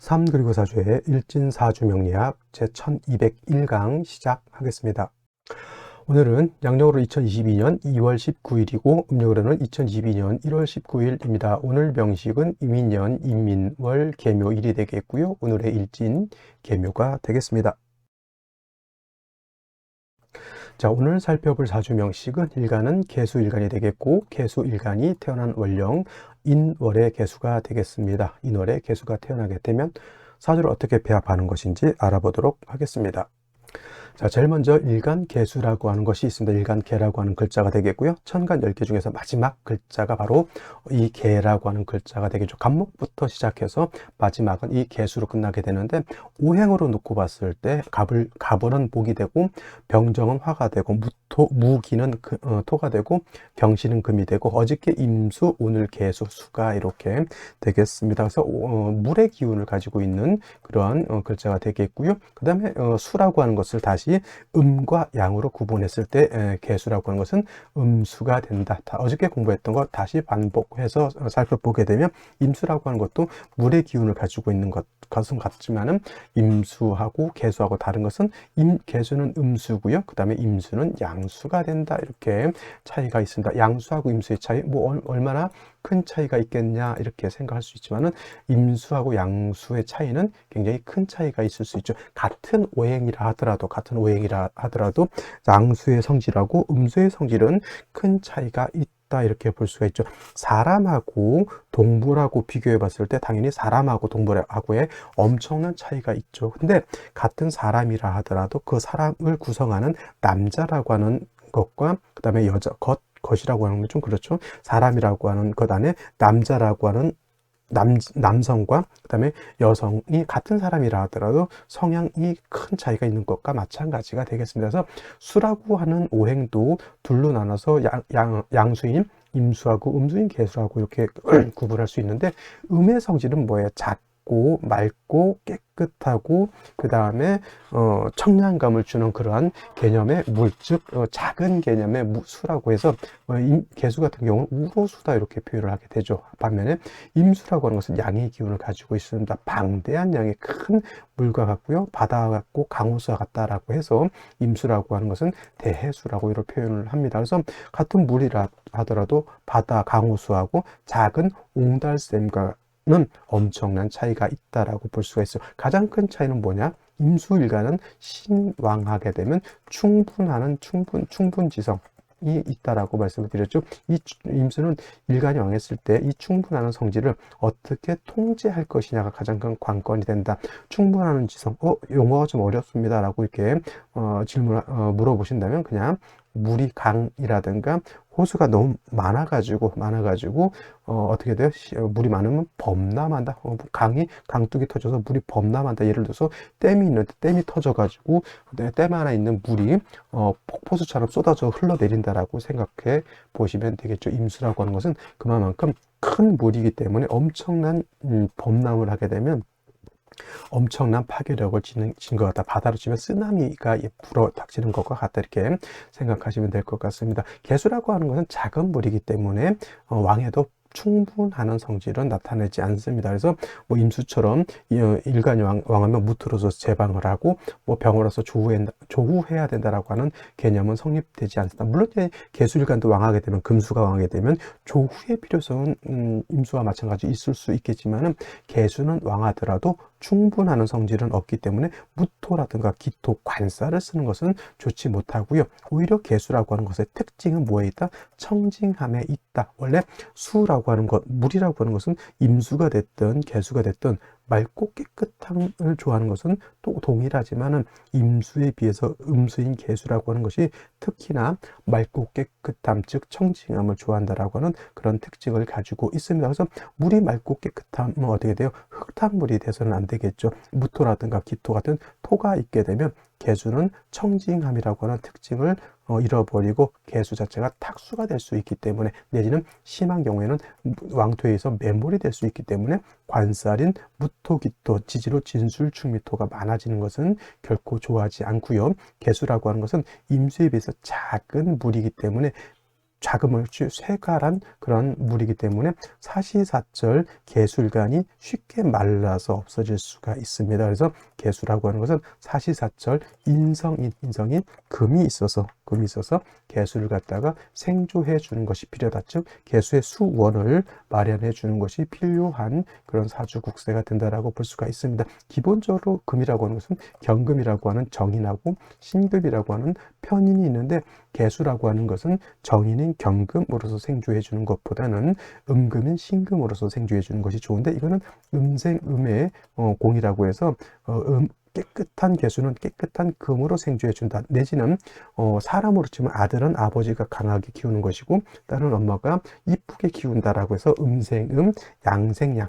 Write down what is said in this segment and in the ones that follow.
3 그리고 4주의 일진사주 명리학 제1201강 시작하겠습니다. 오늘은 양력으로 2022년 2월 19일이고 음력으로는 2022년 1월 19일입니다. 오늘 명식은 이민년, 인민월, 계묘일이 되겠고요. 오늘의 일진, 계묘가 되겠습니다. 자, 오늘 살펴볼 사주 명식은 일간은 계수일간이 되겠고 계수일간이 태어난 월령 인월의 계수가 되겠습니다. 인월의 계수가 태어나게 되면 사주를 어떻게 배합하는 것인지 알아보도록 하겠습니다. 자, 제일 먼저 일간계수라고 하는 것이 있습니다. 일간계라고 하는 글자가 되겠고요. 천간 10개 중에서 마지막 글자가 바로 이 계라고 하는 글자가 되겠죠. 간목부터 시작해서 마지막은 이 계수로 끝나게 되는데, 오행으로 놓고 봤을 때 갑은 목이 되고 병정은 화가 되고 무기는 토가 되고 경신은 금이 되고 어저께 임수, 오늘 계수, 수가 이렇게 되겠습니다. 그래서 물의 기운을 가지고 있는 그러한 글자가 되겠고요. 그 다음에 수라고 하는 것을 다시 음과 양으로 구분했을 때 계수라고 하는 것은 음수가 된다. 어저께 공부했던 거 다시 반복해서 살펴보게 되면 임수라고 하는 것도 물의 기운을 가지고 있는 것은 같지만은 임수하고 계수하고 다른 것은 계수는 음수고요. 그 다음에 임수는 양수가 된다. 이렇게 차이가 있습니다. 양수하고 임수의 차이, 뭐 얼마나 큰 차이가 있겠냐 이렇게 생각할 수 있지만은 임수하고 양수의 차이는 굉장히 큰 차이가 있을 수 있죠. 같은 오행이라 하더라도 양수의 성질하고 음수의 성질은 큰 차이가 있다 이렇게 볼 수가 있죠. 사람하고 동물하고 비교해 봤을 때 당연히 사람하고 동물하고의 엄청난 차이가 있죠. 근데 같은 사람이라 하더라도 그 사람을 구성하는 남자라고 하는 것과 그 다음에 것이라고 하는 건 좀 그렇죠. 사람이라고 하는 것 안에 남자라고 하는 남성과 그 다음에 여성이 같은 사람이라 하더라도 성향이 큰 차이가 있는 것과 마찬가지가 되겠습니다. 그래서 수라고 하는 오행도 둘로 나눠서 양수인 임수하고 음수인 계수하고 이렇게 구분할 수 있는데, 음의 성질은 뭐예요? 작고 맑고 깨끗하고 그 다음에 청량감을 주는 그러한 개념의 물, 즉 작은 개념의 수라고 해서 계수 같은 경우는 우로수다 이렇게 표현을 하게 되죠. 반면에 임수라고 하는 것은 양의 기운을 가지고 있습니다. 방대한 양의 큰 물과 같고요. 바다와 같고 강호수와 같다라고 해서 임수라고 하는 것은 대해수라고 이렇게 표현을 합니다. 그래서 같은 물이라 하더라도 바다 강호수하고 작은 옹달샘과 는 엄청난 차이가 있다라고 볼 수가 있어요. 가장 큰 차이는 뭐냐? 임수일간은 신왕하게 되면 충분지성이 있다라고 말씀을 드렸죠. 이 임수는 일간이 왕했을 때 이 충분하는 성질을 어떻게 통제할 것이냐가 가장 큰 관건이 된다. 충분하는 지성, 용어가 좀 어렵습니다라고 이렇게 물어보신다면 그냥 물이 강이라든가 호수가 너무 많아가지고 어떻게 돼요? 물이 많으면 범람한다. 강둑이 터져서 물이 범람한다. 예를 들어서 댐이 있는데 댐이 터져가지고 댐 안에 있는 물이 폭포수처럼 쏟아져 흘러내린다라고 생각해 보시면 되겠죠. 임수라고 하는 것은 그만큼 큰 물이기 때문에 엄청난 범람을 하게 되면 엄청난 파괴력을 지닌 것 같다. 바다로 치면 쓰나미가 불어 닥치는 것과 같다. 이렇게 생각하시면 될 것 같습니다. 계수라고 하는 것은 작은 물이기 때문에 왕에도 충분하는 성질은 나타내지 않습니다. 그래서 뭐 임수처럼 일간이 왕하면 무트로서 제방을 하고 뭐 병으로서 조후해야 된다라고 하는 개념은 성립되지 않습니다. 물론 계수일간도 왕하게 되면, 금수가 왕하게 되면 조후의 필요성은 임수와 마찬가지 있을 수 있겠지만은 계수는 왕하더라도 충분하는 성질은 없기 때문에 무토라든가 기토, 관사를 쓰는 것은 좋지 못하고요. 오히려 계수라고 하는 것의 특징은 뭐에 있다? 청징함에 있다. 원래 수라고 하는 것, 물이라고 하는 것은 임수가 됐든 계수가 됐든 맑고 깨끗함을 좋아하는 것은 또 동일하지만은 임수에 비해서 음수인 계수라고 하는 것이 특히나 맑고 깨끗함, 즉 청징함을 좋아한다라고 하는 그런 특징을 가지고 있습니다. 그래서 물이 맑고 깨끗하면 어떻게 돼요? 흙탕물이 돼서는 안 되겠죠. 무토라든가 기토 같은 토가 있게 되면 계수는 청징함이라고 하는 특징을 잃어버리고 계수 자체가 탁수가 될 수 있기 때문에, 내지는 심한 경우에는 왕토에서 매몰이 될 수 있기 때문에 관살인 무토, 기토, 지지로 진술, 충미토가 많아지는 것은 결코 좋아하지 않고요. 계수라고 하는 것은 임수에 비해서 작은 물이기 때문에 좌금을 쇠갈한 그런 물이기 때문에 사시사철 개수일간이 쉽게 말라서 없어질 수가 있습니다. 그래서 개수라고 하는 것은 사시사철 인성인 금이 있어서 개수를 갖다가 생조해 주는 것이 필요하다. 즉 개수의 수원을 마련해 주는 것이 필요한 그런 사주국세가 된다라고 볼 수가 있습니다. 기본적으로 금이라고 하는 것은 경금이라고 하는 정인하고 신금이라고 하는 편인이 있는데, 개수라고 하는 것은 정인인 경금으로서 생조해 주는 것보다는 음금인 신금으로서 생조해 주는 것이 좋은데, 이거는 음생음의 공이라고 해서 깨끗한 개수는 깨끗한 금으로 생조해 준다. 내지는 사람으로 치면 아들은 아버지가 강하게 키우는 것이고 딸은 엄마가 이쁘게 키운다라고 해서 음생음, 양생양,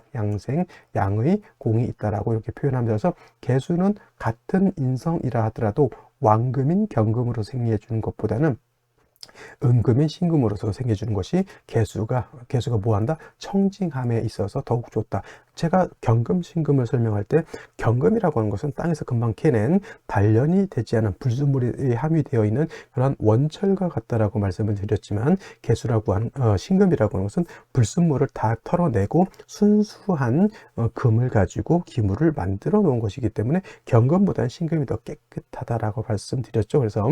양의 공이 있다라고 이렇게 표현하면서, 개수는 같은 인성이라 하더라도 왕금인 경금으로 생리해 주는 것보다는 음금인 신금으로서 생겨주는 것이 개수가 뭐한다? 청징함에 있어서 더욱 좋다. 제가 경금, 신금을 설명할 때 경금이라고 하는 것은 땅에서 금방 캐낸 단련이 되지 않은 불순물이 함유되어 있는 그런 원철과 같다라고 말씀을 드렸지만, 개수라고 하는 신금이라고 하는 것은 불순물을 다 털어내고 순수한 금을 가지고 기물을 만들어 놓은 것이기 때문에 경금보다는 신금이 더 깨끗하다라고 말씀드렸죠. 그래서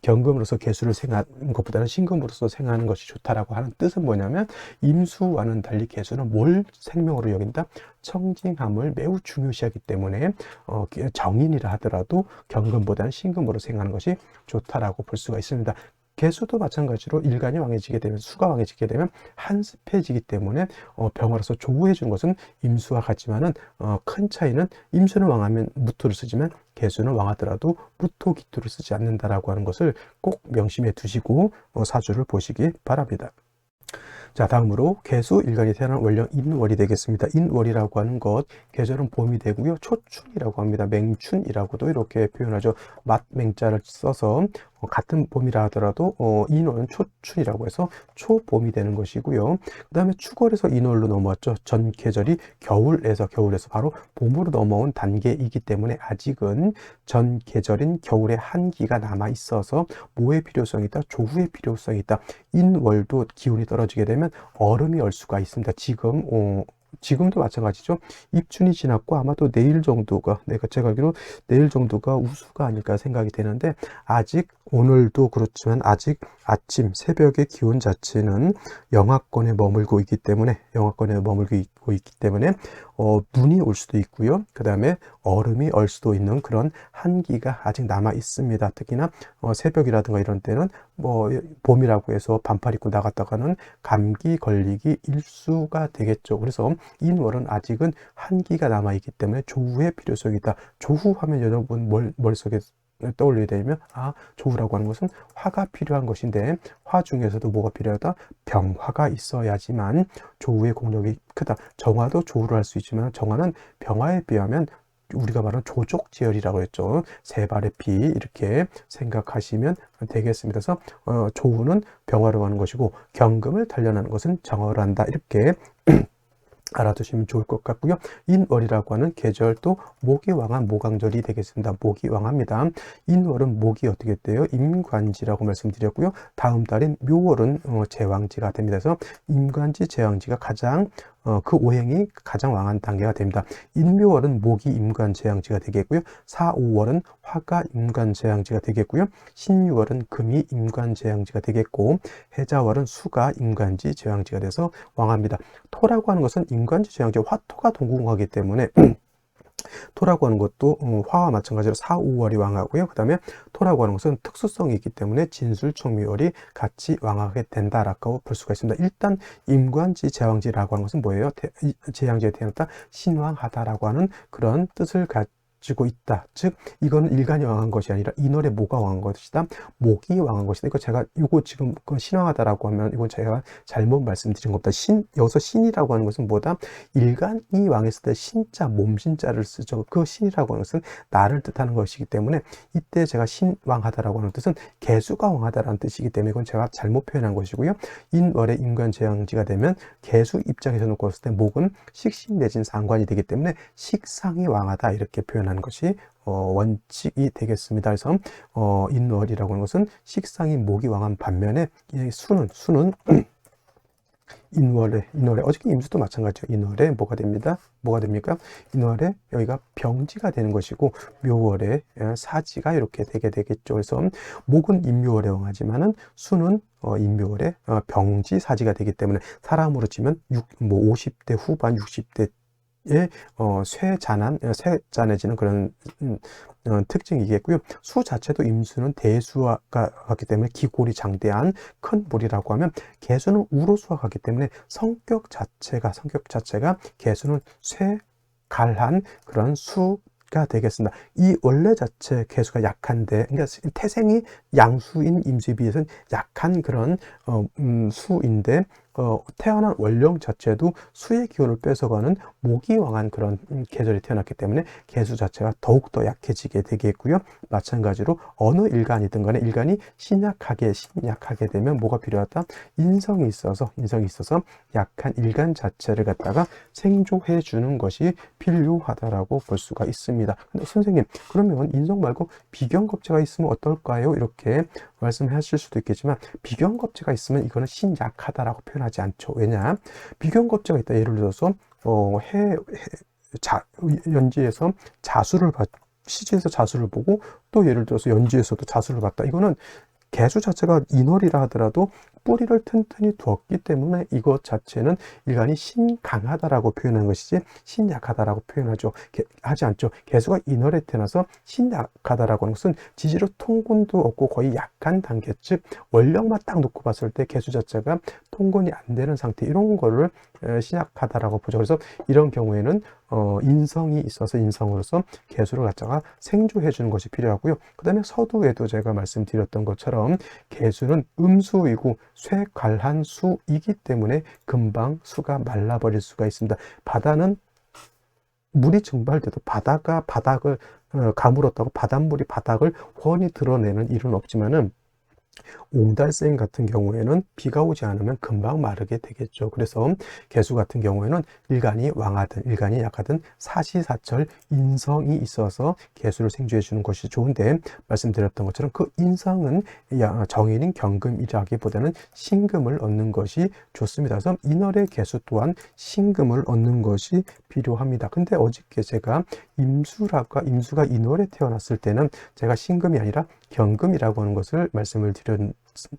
경금으로서 개수를 생각하는 것보다는 신금으로서 생각하는 것이 좋다라고 하는 뜻은 뭐냐면, 임수와는 달리 개수는 뭘 생명으로 여긴다? 청징함을 매우 중요시하기 때문에 정인이라 하더라도 경금보다는 신금으로 생각하는 것이 좋다라고 볼 수가 있습니다. 개수도 마찬가지로 일간이 왕해지게 되면, 수가 왕해지게 되면 한습해지기 때문에 병화로서 조우해 주는 것은 임수와 같지만은 큰 차이는, 임수는 왕하면 무토를 쓰지만 개수는 왕하더라도 무토 기토를 쓰지 않는다라고 하는 것을 꼭 명심해 두시고 사주를 보시기 바랍니다. 자, 다음으로 개수 일간이 태어난 월령 인월이 되겠습니다. 인월이라고 하는 것, 계절은 봄이 되고요. 초춘이라고 합니다. 맹춘이라고도 이렇게 표현하죠. 맞맹자를 써서 같은 봄이라 하더라도 인월은 초춘이라고 해서 초봄이 되는 것이고요. 그 다음에 축월에서 인월로 넘어왔죠. 전 계절이 겨울에서 바로 봄으로 넘어온 단계이기 때문에 아직은 전 계절인 겨울의 한기가 남아 있어서 모의 필요성이 있다, 조후의 필요성이 있다. 인월도 기온이 떨어지게 되면 얼음이 얼 수가 있습니다. 지금도 마찬가지죠. 입춘이 지났고 아마도 내일 정도가, 제가 알기로 내일 정도가 우수가 아닐까 생각이 되는데, 아직 오늘도 그렇지만 아직 아침 새벽의 기온 자체는 영하권에 머물고 있기 때문에 눈이 올 수도 있고요. 그 다음에 얼음이 얼 수도 있는 그런 한기가 아직 남아 있습니다. 특히나 새벽이라든가 이런 때는 봄이라고 해서 반팔 입고 나갔다가는 감기 걸리기 일수가 되겠죠. 그래서 인월은 아직은 한기가 남아 있기 때문에 조후의 필요성이 있다. 조후하면 여러분 머릿속에 떠올리게 되면, 조후라고 하는 것은 화가 필요한 것인데, 화 중에서도 뭐가 필요하다? 병화가 있어야지만 조후의 공력이 크다. 정화도 조후를 할 수 있지만 정화는 병화에 비하면 우리가 말하는 조족지혈이라고 했죠. 세 발의 피, 이렇게 생각하시면 되겠습니다. 그래서 조후는 병화로 하는 것이고 경금을 단련하는 것은 정화를 한다. 이렇게 알아두시면 좋을 것 같고요. 인월이라고 하는 계절도 목이 왕한 모강절이 되겠습니다. 목이 왕합니다. 인월은 목이 어떻게 돼요? 임관지라고 말씀드렸고요. 다음 달인 묘월은 제왕지가 됩니다. 그래서 임관지, 제왕지가 가장 그 오행이 가장 왕한 단계가 됩니다. 인묘월은 목이 임관 제왕지가 되겠고요. 4, 5월은 화가 임관 제왕지가 되겠고요. 신유월은 금이 임관 제왕지가 되겠고, 해자월은 수가 임관지 제왕지가 돼서 왕합니다. 토라고 하는 것은 임관지 제왕지, 화토가 동궁하기 때문에 토라고 하는 것도 화와 마찬가지로 4, 5월이 왕하고요. 그 다음에 토라고 하는 것은 특수성이 있기 때문에 진술청미월이 같이 왕하게 된다라고 볼 수가 있습니다. 일단 임관지 제왕지라고 하는 것은 뭐예요? 제왕지에 태어났다, 신왕하다라고 하는 그런 뜻을 가지고 있다. 즉 이거는 일간이 왕한 것이 아니라 인월의 모가 왕한 것이다. 목이 왕한 것이다. 이거 지금 신왕하다라고 하면 이건 제가 잘못 말씀드린 겁니다. 여기서 신이라고 하는 것은 뭐다? 일간이 왕했을 때 신자, 몸신자를 쓰죠. 그 신이라고 하는 것은 나를 뜻하는 것이기 때문에, 이때 제가 신왕하다라고 하는 뜻은 개수가 왕하다라는 뜻이기 때문에 이건 제가 잘못 표현한 것이고요. 인월의 임관제왕지가 되면 개수 입장에서 놓고 봤을 때 목은 식신 내진 상관이 되기 때문에 식상이 왕하다, 이렇게 표현합니다. 태어나는 것이 원칙이 되겠습니다. 그래서 인월이라고 하는 것은 식상이 목이 왕한 반면에 이 수는 인월에 어저께 임수도 마찬가지죠. 인월에 뭐가 됩니다. 뭐가 됩니까? 인월에 여기가 병지가 되는 것이고 묘월에 사지가 이렇게 되게 되겠죠. 그래서 목은 인묘월에 왕하지만은 수는 인묘월에 병지 사지가 되기 때문에 사람으로 치면 50대 후반 60대 쇠잔해지는 그런 특징이겠고요. 수 자체도 임수는 대수가 하기 때문에 기골이 장대한 큰 물이라고 하면 개수는 우로수가 가기 때문에 성격 자체가 개수는 쇠갈한 그런 수가 되겠습니다. 이 원래 자체 개수가 약한데, 그러니까 태생이 양수인 임수에 비해서는 약한 그런 수인데 태어난 원령 자체도 수의 기운을 뺏어가는 목이 왕한 그런 계절이 태어났기 때문에 개수 자체가 더욱더 약해지게 되겠고요. 마찬가지로 어느 일간이든 간에 일간이 신약하게 되면 뭐가 필요하다? 인성이 있어서 약한 일간 자체를 갖다가 생조해 주는 것이 필요하다라고 볼 수가 있습니다. 근데 선생님, 그러면 인성 말고 비견겁제가 있으면 어떨까요? 이렇게 말씀하실 수도 있겠지만 비견겁제가 있으면 이거는 신약하다라고 표현하지 않죠. 왜냐? 비견겁제가 있다. 예를 들어서 연지에서 시지에서 자수를 보고 또 예를 들어서 연지에서도 자수를 봤다. 이거는 개수 자체가 인월이라 하더라도 뿌리를 튼튼히 두었기 때문에 이것 자체는 일간이 신강하다라고 표현하는 것이지 신약하다라고 하지 않죠. 개수가 인월에 태어나서 신약하다라고 하는 것은 지지로 통근도 없고 거의 약한 단계, 즉 원령만 딱 놓고 봤을 때 개수 자체가 통근이 안 되는 상태, 이런 거를 신약하다라고 보죠. 그래서 이런 경우에는 인성이 있어서 인성으로서 개수를 갖다가 생조해 주는 것이 필요하고요. 그 다음에 서두에도 제가 말씀드렸던 것처럼 개수는 음수이고 쇠갈한 수이기 때문에 금방 수가 말라버릴 수가 있습니다. 바다는 물이 증발돼도 바다가 바닥을 가물었다고 바닷물이 바닥을 훤히 드러내는 일은 없지만은 옹달샘 같은 경우에는 비가 오지 않으면 금방 마르게 되겠죠. 그래서 개수 같은 경우에는 일간이 왕하든 일간이 약하든 사시사철 인성이 있어서 개수를 생주해 주는 것이 좋은데, 말씀드렸던 것처럼 그 인성은 정인인 경금이라기보다는 신금을 얻는 것이 좋습니다. 그래서 인월의 개수 또한 신금을 얻는 것이 필요합니다. 근데 어저께 제가 임수가 인월에 태어났을 때는 제가 신금이 아니라 경금이라고 하는 것을 말씀을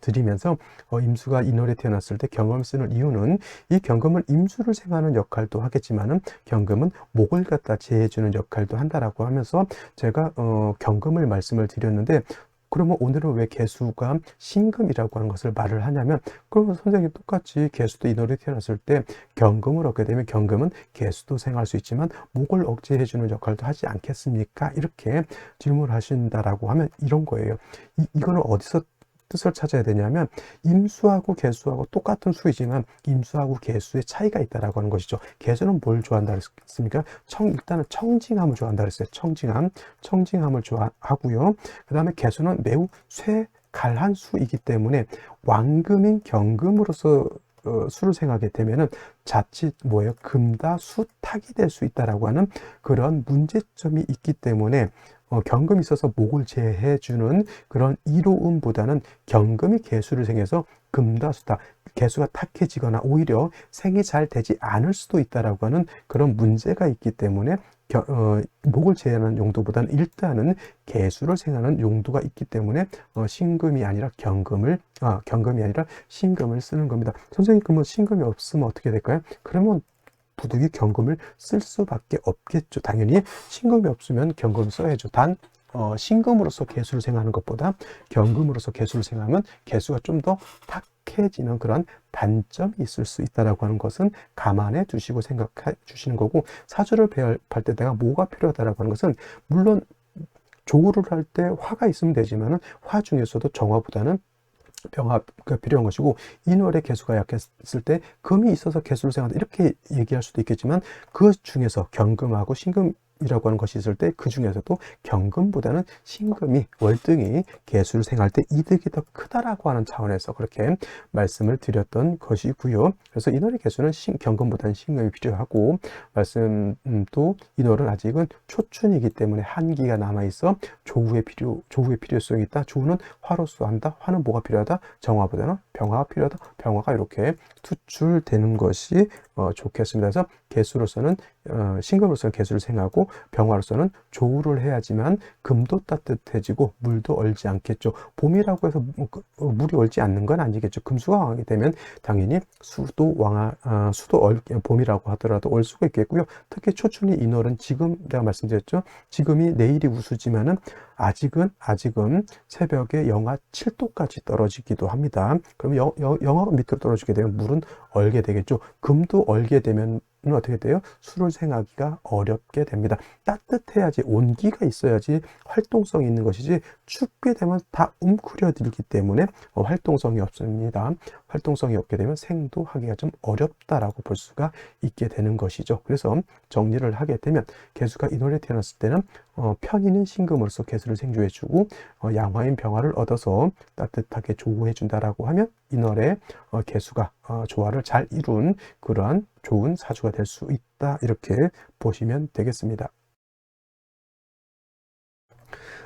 드리면서 임수가 인월에 태어났을 때 경금을 쓰는 이유는 이 경금은 임수를 생하는 역할도 하겠지만은 경금은 목을 갖다 제해주는 역할도 한다라고 하면서 제가 경금을 말씀을 드렸는데, 그러면 오늘은 왜 개수가 신금이라고 하는 것을 말을 하냐면, 그러면 선생님 똑같이 개수도 인월에 태어났을 때 경금을 얻게 되면 경금은 개수도 생할 수 있지만 목을 억제해주는 역할도 하지 않겠습니까? 이렇게 질문을 하신다라고 하면 이런 거예요. 이거는 어디서 뜻을 찾아야 되냐면, 임수하고 개수하고 똑같은 수이지만 임수하고 개수의 차이가 있다라고 하는 것이죠. 개수는 뭘 좋아한다 그랬습니까? 일단은 청징함을 좋아한다 그랬어요. 청징함을 좋아하고요. 그 다음에 개수는 매우 쇠갈한 수이기 때문에 왕금인 경금으로서 수를 생하게 되면은 자칫 금다수탁이 될 수 있다라고 하는 그런 문제점이 있기 때문에 경금이 있어서 목을 제해주는 그런 이로움보다는 경금이 개수를 생해서 금다수탁, 개수가 탁해지거나 오히려 생이 잘 되지 않을 수도 있다라고 하는 그런 문제가 있기 때문에 목을 제하는 용도보다는 일단은 개수를 생하는 용도가 있기 때문에 신금이 아니라 경금이 아니라 신금을 쓰는 겁니다. 선생님, 그러면 신금이 없으면 어떻게 될까요? 그러면 부득이 경금을 쓸 수밖에 없겠죠. 당연히 신금이 없으면 경금을 써야죠. 단 신금으로서 개수를 생하는 것보다 경금으로서 개수를 생하면 개수가 좀 더 탁해지는 그런 단점이 있을 수 있다라고 하는 것은 감안해 두시고 생각해 주시는 거고, 사주를 배열할 때 내가 뭐가 필요하다라고 하는 것은, 물론 조우를 할 때 화가 있으면 되지만은 화 중에서도 정화보다는 병화가 필요한 것이고, 인월의 개수가 약했을 때 금이 있어서 개수를 생한다 이렇게 얘기할 수도 있겠지만, 그 중에서 경금하고 신금 경금이라고 하는 것이 있을 때 그 중에서도 경금보다는 신금이 월등히 개수를 생할 때 이득이 더 크다라고 하는 차원에서 그렇게 말씀을 드렸던 것이고요. 그래서 인월의 개수는 경금보다는 신금이 필요하고 말씀도 인월은 아직은 초춘이기 때문에 한기가 남아있어 조우의 필요성이 있다. 조우는 화로서 한다. 화는 뭐가 필요하다? 정화보다는 병화가 필요하다. 병화가 이렇게 투출되는 것이 좋겠습니다. 그래서 개수로서는 신금으로서는 개수를 생하고 병화로서는 조우를 해야지만 금도 따뜻해지고 물도 얼지 않겠죠. 봄이라고 해서 물이 얼지 않는 건 아니겠죠. 금수가 왕하게 되면 당연히 봄이라고 하더라도 얼 수가 있겠고요. 특히 초춘이 인월은 지금 내가 말씀드렸죠. 지금이 내일이 우수지만은 아직은 새벽에 영하 7도까지 떨어지기도 합니다. 그럼 영하가 밑으로 떨어지게 되면 물은 얼게 되겠죠. 금도 얼게 되면 어떻게 돼요? 술을 생하기가 어렵게 됩니다. 따뜻해야지, 온기가 있어야지 활동성이 있는 것이지 춥게 되면 다 웅크려들기 때문에 활동성이 없습니다. 활동성이 없게 되면 생도 하기가 좀 어렵다라고 볼 수가 있게 되는 것이죠. 그래서 정리를 하게 되면 개수가 인월에 태어났을 때는 편인인 신금으로서 개수를 생조해주고 양화인 병화를 얻어서 따뜻하게 조우해준다라고 하면 인월에 개수가 조화를 잘 이룬 그러한 좋은 사주가 될 수 있다, 이렇게 보시면 되겠습니다.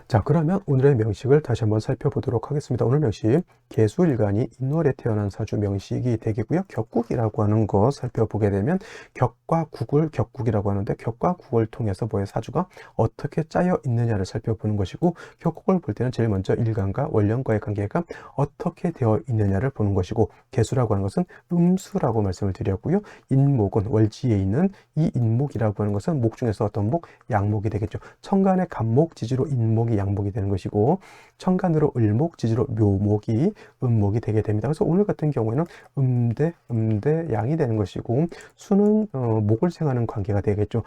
자, 그러면 오늘의 명식을 다시 한번 살펴보도록 하겠습니다. 오늘 명식, 개수일간이 인월에 태어난 사주 명식이 되겠고요. 격국이라고 하는 거 살펴보게 되면 격과 국을 격국이라고 하는데, 격과 국을 통해서 뭐의 사주가 어떻게 짜여 있느냐를 살펴보는 것이고, 격국을 볼 때는 제일 먼저 일간과 월령과의 관계가 어떻게 되어 있느냐를 보는 것이고, 개수라고 하는 것은 음수라고 말씀을 드렸고요. 인목은 월지에 있는 이 인목이라고 하는 것은 목 중에서 어떤 목? 양목이 되겠죠. 천간의 간목, 지지로 인목이 양목이 되는 것이고, 천간으로 을목, 지지로 묘목이 음목이 되게 됩니다. 그래서 오늘 같은 경우에는 음대 양이 되는 것이고, 수는 목을 생하는 관계가 되겠죠.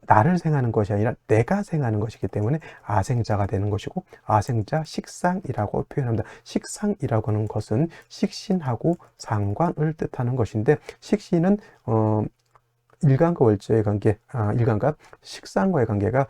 나를 생하는 것이 아니라 내가 생하는 것이기 때문에 아생자가 되는 것이고, 아생자 식상이라고 표현합니다. 식상이라고 하는 것은 식신하고 상관을 뜻하는 것인데, 식신은 일간과 월제의 관계, 일간과 식상과의 관계가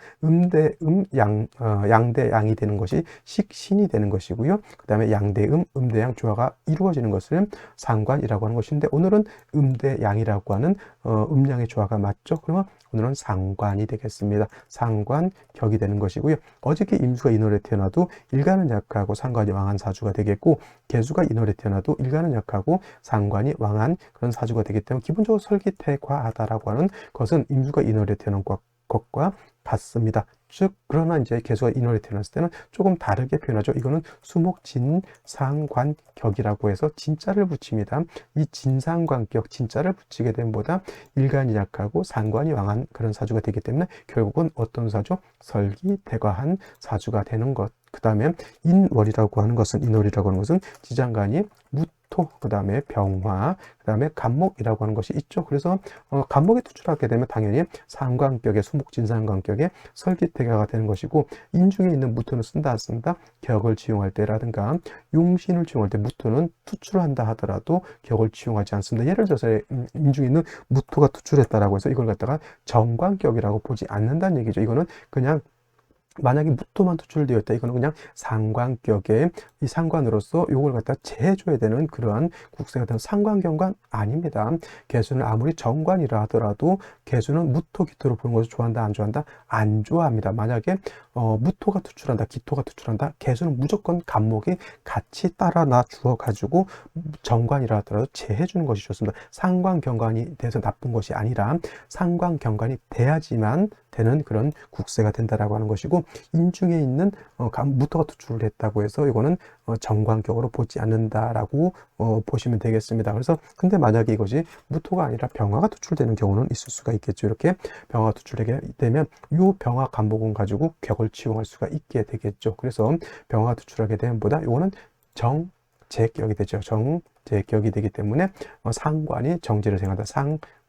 양대 양이 되는 것이 식신이 되는 것이고요. 그 다음에 양대 음대 양 조화가 이루어지는 것을 상관이라고 하는 것인데, 오늘은 음대 양이라고 하는 음양의 조화가 맞죠? 그러면 오늘은 상관이 되겠습니다. 상관 격이 되는 것이고요. 어저께 임수가 인월에 태어나도 일간은 약하고 상관이 왕한 사주가 되겠고, 개수가 인월에 태어나도 일간은 약하고 상관이 왕한 그런 사주가 되기 때문에 기본적으로 설기태 과하다라고 하는 것은 임수가 인월에 태어난 것과 같습니다. 즉, 그러나 이제 개수가 인월에 태어났을 때는 조금 다르게 표현하죠. 이거는 수목진 상관격이라고 해서 진자를 붙입니다. 이 진상관격, 진자를 붙이게 된 보다 일간이 약하고 상관이 왕한 그런 사주가 되기 때문에 결국은 어떤 사주? 설기대과한 사주가 되는 것. 그 다음에 인월이라고 하는 것은, 인월이라고 하는 것은 지장간이 무토, 그 다음에 병화, 그 다음에 간목이라고 하는 것이 있죠. 그래서 간목에 투출하게 되면 당연히 상관격의 수목진상관격의 설기태가가 되는 것이고, 인중에 있는 무토는 쓴다 안 쓴다? 격을 지용할 때라든가 용신을 지용할 때 무토는 투출을 한다 하더라도 격을 지용하지 않습니다. 예를 들어서 인중에 있는 무토가 투출했다라고 해서 이걸 갖다가 정관격이라고 보지 않는다는 얘기죠. 이거는 그냥 만약에 무토만 투출되어 있다, 이거는 그냥 상관격의 이 상관으로서 요걸 갖다 재해줘야 되는 그러한 국세가 되는 상관경관 아닙니다. 개수는 아무리 정관이라 하더라도 개수는 무토, 기토로 보는 것을 좋아한다, 안 좋아한다? 안 좋아합니다. 만약에 무토가 투출한다, 기토가 투출한다, 개수는 무조건 간목이 같이 따라 놔 주어 가지고 정관이라 하더라도 재해주는 것이 좋습니다. 상관경관이 돼서 나쁜 것이 아니라 상관경관이 돼야지만 되는 그런 국세가 된다라고 하는 것이고, 인중에 있는 무토가 투출을 했다고 해서 이거는 정관격으로 보지 않는다라고 보시면 되겠습니다. 그래서 근데 만약에 이것이 무토가 아니라 병화가 투출되는 경우는 있을 수가 있겠죠. 이렇게 병화가 투출되게 되면 이 병화 간목은 가지고 격을 치용할 수가 있게 되겠죠. 그래서 병화가 투출하게 되면 보다 이거는 정제격이 되죠. 정제격이 되기 때문에 상관이 정제를 생한다.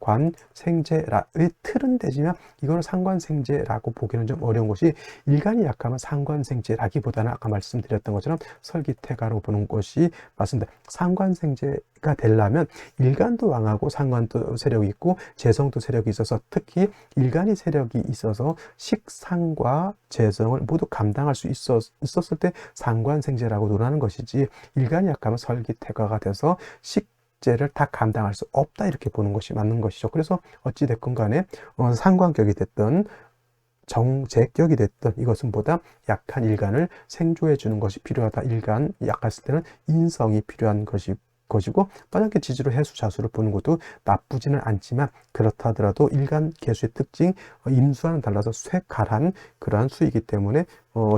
상관생제라의 틀은 되지만 이거는 상관생제라고 보기는 좀 어려운 것이, 일간이 약하면 상관생제라기보다는 아까 말씀드렸던 것처럼 설기태가로 보는 것이 맞습니다. 상관생제가 되려면 일간도 왕하고 상관도 세력이 있고 재성도 세력이 있어서, 특히 일간이 세력이 있어서 식상과 재성을 모두 감당할 수 있었을 때 상관생제라고 논하는 것이지, 일간이 약하면 설기태가가 돼서 식제를 다 감당할 수 없다 이렇게 보는 것이 맞는 것이죠. 그래서 어찌됐건 간에 상관격이 됐든 정제격이 됐든 이것은 보다 약한 일간을 생조해 주는 것이 필요하다. 일간 약했을 때는 인성이 필요한 것이고, 만약에 지지로 해수 자수를 보는 것도 나쁘지는 않지만, 그렇다 하더라도 일간 개수의 특징, 임수와는 달라서 쇠갈한 그러한 수이기 때문에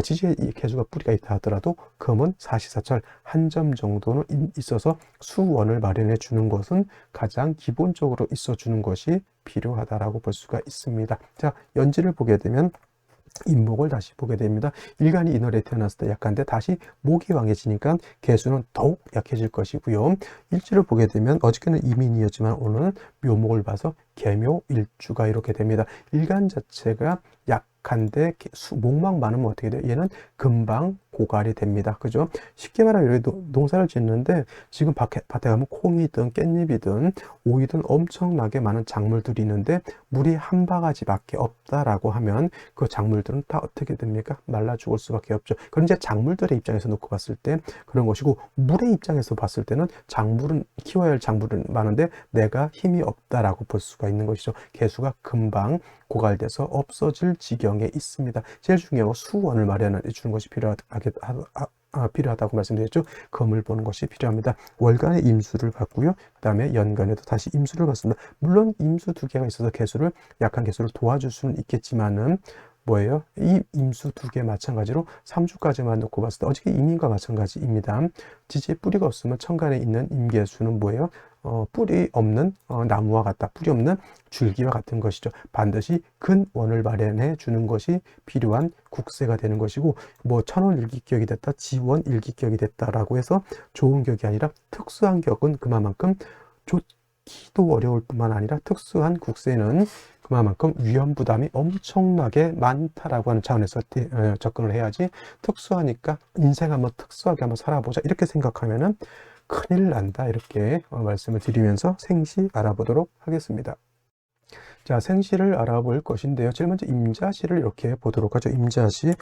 지지에 이 개수가 뿌리가 있다 하더라도 금은 사시사철 한 점 정도는 있어서 수원을 마련해 주는 것은 가장 기본적으로 있어 주는 것이 필요하다라고 볼 수가 있습니다. 자, 연지를 보게 되면 인목을 다시 보게 됩니다. 일간이 인월에 태어났을 때 약한데 다시 목이 왕해지니까 개수는 더욱 약해질 것이고요. 일주를 보게 되면 어저께는 이민이었지만 오늘은 묘목을 봐서 개묘일주가 이렇게 됩니다. 일간 자체가 약한데 목만 많으면 어떻게 돼요? 얘는 금방 고갈이 됩니다. 그죠? 쉽게 말하면 농사를 짓는데 지금 밭에 가면 콩이든 깻잎이든 오이든 엄청나게 많은 작물들이 있는데 물이 한 바가지밖에 없다라고 하면 그 작물들은 다 어떻게 됩니까? 말라 죽을 수밖에 없죠. 그런 이제 작물들의 입장에서 놓고 봤을 때 그런 것이고, 물의 입장에서 봤을 때는 작물은 키워야 할 작물은 많은데 내가 힘이 없다라고 볼 수가 있는 것이죠. 개수가 금방 고갈돼서 없어질 지경에 있습니다. 제일 중요한 건 수원을 마련해 주는 것이 필요하다고 말씀드렸죠. 금을 보는 것이 필요합니다. 월간의 임수를 봤고요. 그 다음에 연간에도 다시 임수를 봤습니다. 물론 임수 두 개가 있어서 개수를, 약한 개수를 도와줄 수는 있겠지만은 뭐예요? 이 임수 두 개 마찬가지로 3주까지만 놓고 봤을 때 어저께 임인과 마찬가지입니다. 지지에 뿌리가 없으면 천간에 있는 임계수는 뭐예요? 뿌리 없는 나무와 같다. 뿌리 없는 줄기와 같은 것이죠. 반드시 근원을 마련해 주는 것이 필요한 국세가 되는 것이고, 뭐 천원일기격이 됐다, 지원일기격이 됐다라고 해서 좋은 격이 아니라 특수한 격은 그만큼 좋기도 어려울 뿐만 아니라 특수한 국세는 그만큼 위험 부담이 엄청나게 많다라고 하는 차원에서 접근을 해야지, 특수하니까 인생 한번 특수하게 한번 살아보자 이렇게 생각하면은 큰일 난다 이렇게 말씀을 드리면서 생시 알아보도록 하겠습니다. 자, 생시를 알아볼 것인데요. 제일 먼저 임자시를 이렇게 보도록 하죠. 임자시,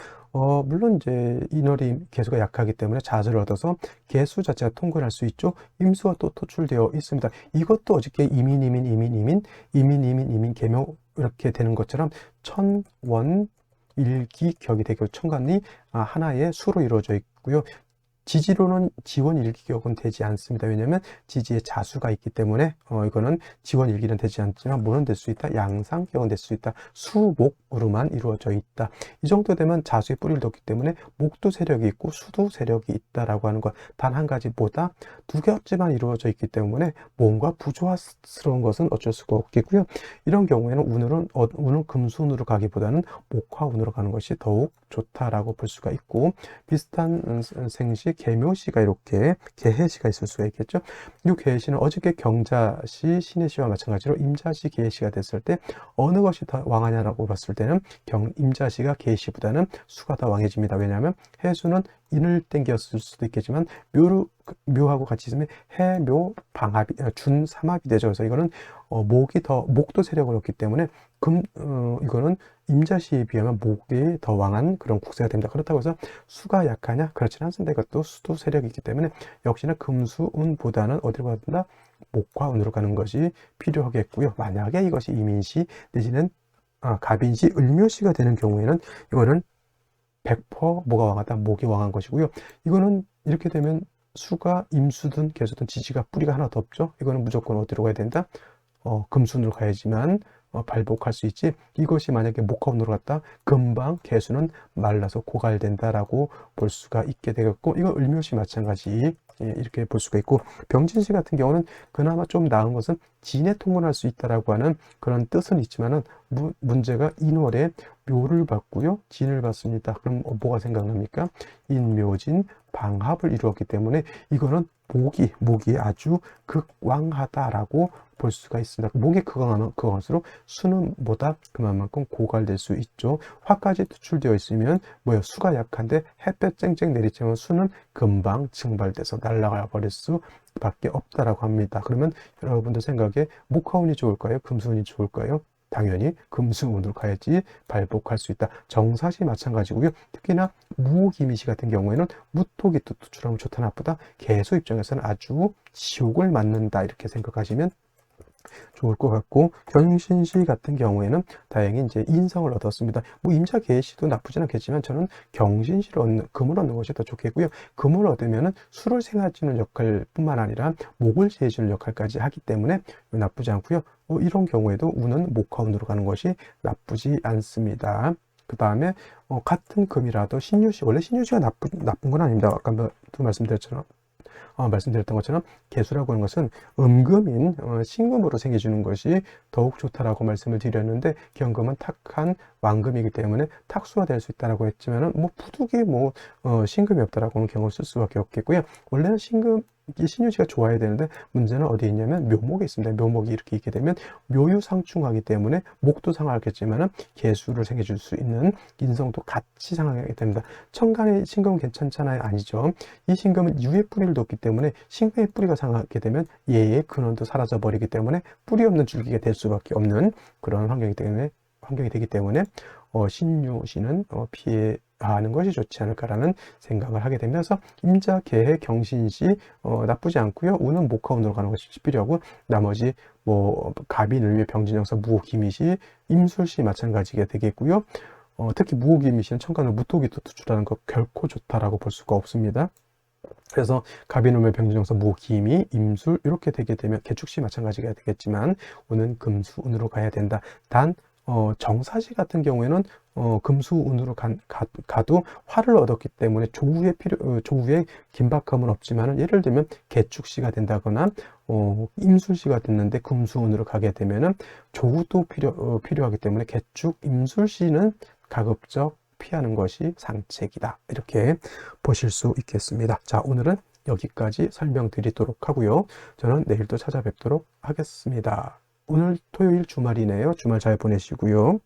물론 이제 인월이 개수가 약하기 때문에 자수를 얻어서 개수 자체가 통근할 수 있죠. 임수가 또 토출되어 있습니다. 이것도 어저께 이민 개묘 이렇게 되는 것처럼 천원 일기격이 되고, 천간이 하나의 수로 이루어져 있고요. 지지로는 지원일기격은 되지 않습니다. 왜냐하면 지지에 자수가 있기 때문에 이거는 지원일기는 되지 않지만 뭐는 될 수 있다? 양상격은 될 수 있다. 수목으로만 이루어져 있다. 이 정도 되면 자수의 뿌리를 뒀기 때문에 목도 세력이 있고 수도 세력이 있다라고 하는 것, 단 한 가지보다 두 겹지만 이루어져 있기 때문에 뭔가 부조화스러운 것은 어쩔 수가 없겠고요. 이런 경우에는 운은 금수운으로 가기보다는 목화운으로 가는 것이 더욱 좋다라고 볼 수가 있고, 비슷한 생시 개묘시가 이렇게 개해시가 있을 수가 있겠죠. 이 개해시는 어저께 경자시, 신해시와 마찬가지로 임자시, 개해시가 됐을 때 어느 것이 더 왕하냐라고 봤을 때는 임자시가 개해시보다는 수가 더 왕해집니다. 왜냐하면 해수는 인을 땡겼을 수도 있겠지만 묘하고 같이 있으면 해묘 방합이 준삼합이 되죠. 그래서 이거는 목도 세력을 얻기 때문에 이거는 임자시에 비하면 목이 더 왕한 그런 국세가 됩니다. 그렇다고 해서 수가 약하냐? 그렇지는 않습니다. 이것도 수도 세력이 있기 때문에 역시나 금수운보다는 어디로 간다? 목화운으로 가는 것이 필요하겠고요. 만약에 이것이 이민시 내지는 갑인시, 을묘시가 되는 경우에는 이거는 100% 뭐가 왕하다? 목이 왕한 것이고요. 이거는 이렇게 되면 수가 임수든 개수든 지지가 뿌리가 하나도 없죠. 이거는 무조건 어디로 가야 된다? 금순으로 가야지만 발복할 수 있지. 이것이 만약에 목화운으로 갔다 금방 개수는 말라서 고갈된다라고 볼 수가 있게 되겠고, 이거 을묘시 마찬가지 이렇게 볼 수가 있고, 병진시 같은 경우는 그나마 좀 나은 것은 진에 통근할 수 있다라고 하는 그런 뜻은 있지만은 문제가 인월에 묘를 받고요, 진을 받습니다. 그럼 뭐가 생각납니까? 인묘진 방합을 이루었기 때문에 이거는 목이 아주 극왕하다라고 볼 수가 있습니다. 목이 극왕하면 극왕할수록 수는 보다 그만큼 고갈될 수 있죠. 화까지 투출되어 있으면 뭐예요? 수가 약한데 햇볕 쨍쨍 내리쬐면 수는 금방 증발돼서 날아가 버릴 수밖에 없다라고 합니다. 그러면 여러분들 생각에 목화운이 좋을까요? 금수운이 좋을까요? 당연히 금수운으로 가야지 발복할 수 있다. 정사시 마찬가지고요. 특히나 무기미시 같은 경우에는 무토기 또 투출하면 좋다 나쁘다. 개수 입장에서는 아주 지옥을 맞는다 이렇게 생각하시면 좋을 것 같고, 경신시 같은 경우에는 다행히 이제 인성을 얻었습니다. 뭐 임자 개시도 나쁘진 않겠지만 저는 경신시를 얻는, 금을 얻는 것이 더 좋겠고요. 금을 얻으면은 수를 생해주는 역할뿐만 아니라 목을 제해주는 역할까지 하기 때문에 나쁘지 않고요. 이런 경우에도 운은 목화운으로 가는 것이 나쁘지 않습니다. 그 다음에 같은 금이라도 신유시, 원래 신유시가 나쁜 건 아닙니다. 아까도 말씀드렸던 것처럼 개수라고 하는 것은 음금인 신금으로 생겨주는 것이 더욱 좋다라고 말씀을 드렸는데, 경금은 탁한 왕금이기 때문에 탁수가 될 수 있다라고 했지만은 뭐 부득이 신금이 없다라고 하는 경우를 쓸 수밖에 없겠고요. 원래는 신유시가 좋아야 되는데 문제는 어디에 있냐면 묘목에 있습니다. 묘목이 이렇게 있게 되면 묘유상충하기 때문에 목도 상하겠지만은 개수를 생겨줄 수 있는 인성도 같이 상하게 됩니다. 천간의 신금은 괜찮잖아요? 아니죠. 이 신금은 유의 뿌리를 뒀기 때문에 신금의 뿌리가 상하게 되면 얘의 근원도 사라져 버리기 때문에 뿌리 없는 줄기가 될 수밖에 없는 그런 환경이 되기 때문에 신유시는 피하는 것이 좋지 않을까라는 생각을 하게 되면서 임자, 개해, 경신시 나쁘지 않고요. 운은 목화운으로 가는 것이 필요하고, 나머지 갑이, 을묘, 병진영사, 무호, 기미시, 임술시 마찬가지가 되겠고요. 특히 무호, 기미시는 천간을 무토기토 투출하는 것 결코 좋다라고 볼 수가 없습니다. 그래서 갑이, 을묘, 병진영사, 무호, 기미, 임술 이렇게 되게 되면 개축시 마찬가지가 되겠지만 운은 금수운으로 가야 된다. 단 정사시 같은 경우에는 금수운으로 가도 화를 얻었기 때문에 조후에 긴박함은 없지만, 예를 들면 개축시가 된다거나 임술시가 됐는데 금수운으로 가게 되면은 조후도 필요하기 때문에 개축, 임술시는 가급적 피하는 것이 상책이다. 이렇게 보실 수 있겠습니다. 자, 오늘은 여기까지 설명드리도록 하고요. 저는 내일 또 찾아뵙도록 하겠습니다. 오늘 토요일 주말이네요. 주말 잘 보내시고요.